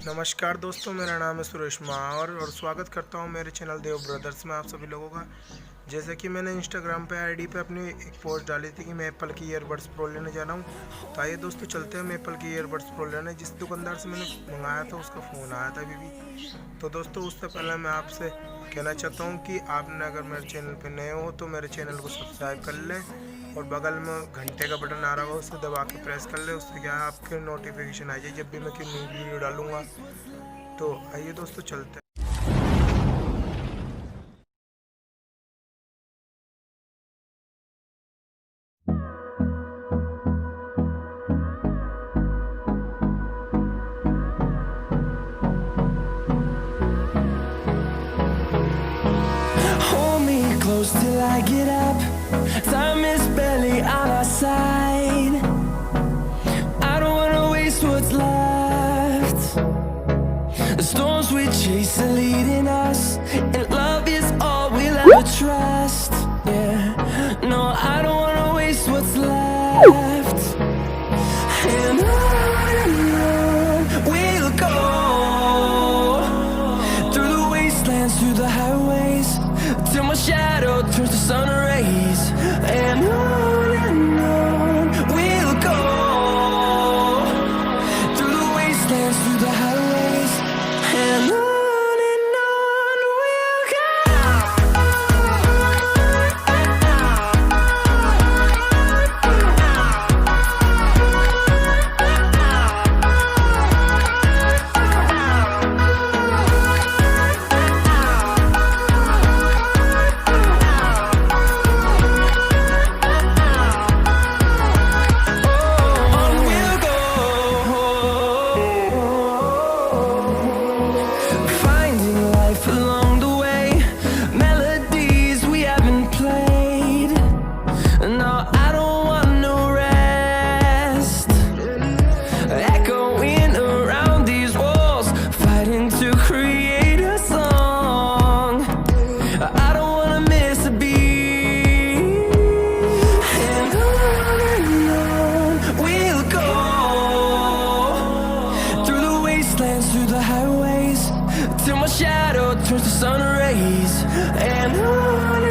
नमस्कार दोस्तों, मेरा नाम है सुरेशमा और स्वागत करता हूं मेरे चैनल देव ब्रदर्स में आप सभी लोगों का। जैसे कि मैंने इंस्टाग्राम पे आईडी पे अपनी एक पोस्ट डाली थी कि मैं एप्पल की ईयरबड्स प्रो लेने जा रहा हूं। तो आइए दोस्तों, चलते हैं हम एप्पल की ईयरबड्स प्रो लेने। जिस दुकानदार से मैंने मंगाया था उसका फ़ोन आया था अभी भी। तो दोस्तों, उससे पहले मैं आपसे कहना चाहता हूँ कि आपने अगर मेरे चैनल पर नए हो तो मेरे चैनल को सब्सक्राइब कर लें और बगल में घंटे का बटन आ रहा होगा उसे दबा के प्रेस कर ले। उससे क्या है, आपके नोटिफिकेशन आ जाए जब भी मैं कोई न्यू वीडियो डालूंगा। तो आइए दोस्तों, चलते हैं। Hold me close till I get up. Time is barely on our side. I don't wanna waste what's left. The storms we chase are leading us, and love is all we'll ever trust. Yeah, no, I don't wanna waste what's left. And on we'll go, through the wastelands, through the highways, till my shadow turns to sun rays. And on we'll go, through the wastelands, through the highways, and on we'll go. Finding life along the way, melodies we haven't played. No, I don't want no rest. Echoing around these walls, fighting to create a song. I don't wanna miss a beat. And on we'll go, through the wastelands, through the highways, till my shadow turns to sun rays. And on